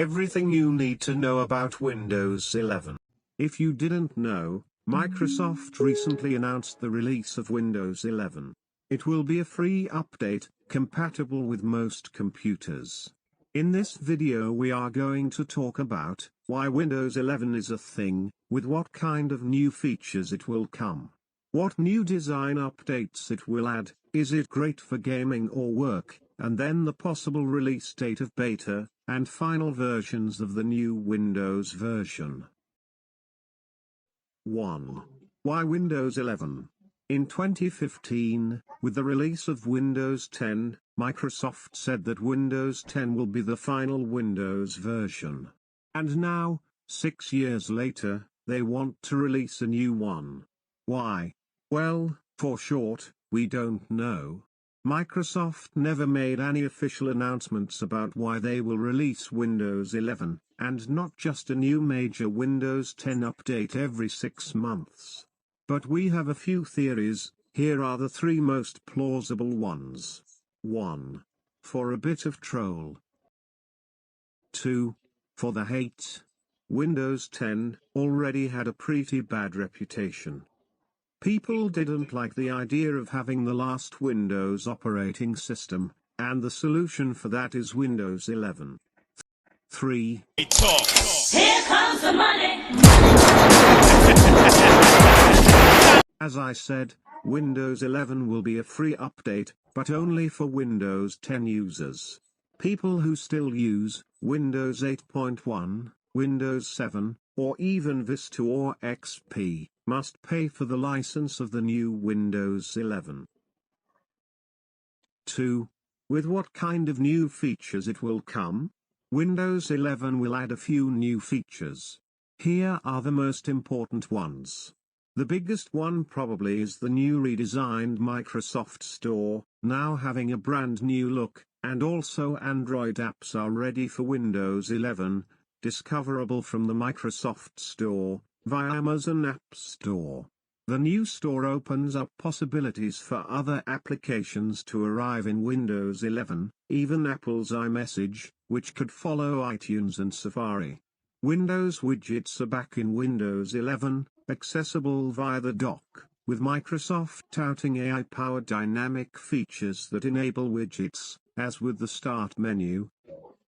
Everything you need to know about Windows 11. If you didn't know, Microsoft recently announced the release of Windows 11. It will be a free update, compatible with most computers. In this video we are going to talk about why Windows 11 is a thing, with what kind of new features it will come, what new design updates it will add, is it great for gaming or work, and then the possible release date of beta and final versions of the new Windows version. 1. Why Windows 11? In 2015, with the release of Windows 10, Microsoft said that Windows 10 will be the final Windows version. And now, 6 years later, they want to release a new one. Why? Well, for short, we don't know. Microsoft never made any official announcements about why they will release Windows 11, and not just a new major Windows 10 update every 6 months. But we have a few theories. Here are the 3 most plausible ones. 1. For a bit of troll. 2. For the hate. Windows 10 already had a pretty bad reputation. People didn't like the idea of having the last Windows operating system, and the solution for that is Windows 11. 3. Here comes the money. As I said, Windows 11 will be a free update, but only for Windows 10 users. People who still use Windows 8.1, Windows 7, or even Vista or XP, must pay for the license of the new Windows 11. 2. With what kind of new features it will come? Windows 11 will add a few new features. Here are the most important ones. The biggest one probably is the new redesigned Microsoft Store, now having a brand new look, and also Android apps are ready for Windows 11, discoverable from the Microsoft Store, via Amazon App Store. The new store opens up possibilities for other applications to arrive in Windows 11, even Apple's iMessage, which could follow iTunes and Safari. Windows widgets are back in Windows 11, accessible via the dock, with Microsoft touting AI-powered dynamic features that enable widgets, as with the Start menu,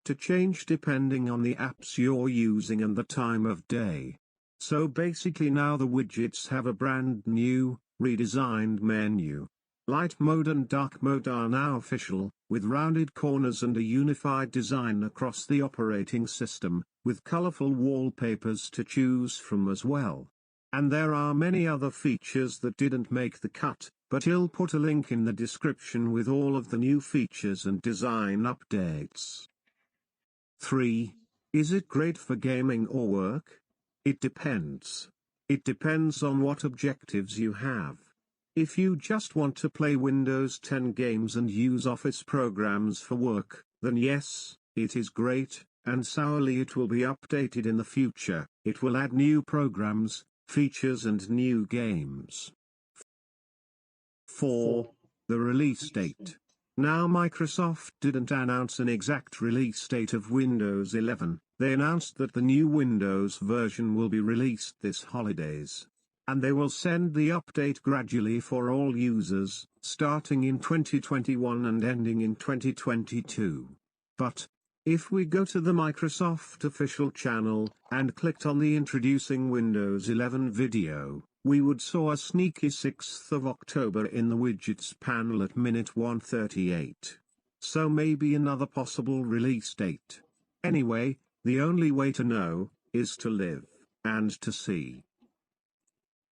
to change depending on the apps you're using and the time of day. So basically now the widgets have a brand new, redesigned menu. Light mode and dark mode are now official, with rounded corners and a unified design across the operating system, with colorful wallpapers to choose from as well. And there are many other features that didn't make the cut, but I'll put a link in the description with all of the new features and design updates. 3. Is it great for gaming or work? It depends. It depends on what objectives you have. If you just want to play Windows 10 games and use Office programs for work, then yes, it is great, and sourly it will be updated in the future. It will add new programs, features and new games. 4. The release date. Now Microsoft didn't announce an exact release date of Windows 11, they announced that the new Windows version will be released this holidays. And they will send the update gradually for all users, starting in 2021 and ending in 2022. But, if we go to the Microsoft official channel, and clicked on the Introducing Windows 11 video, we would saw a sneaky 6th of October in the widgets panel at minute 138. So maybe another possible release date. Anyway, the only way to know, is to live, and to see.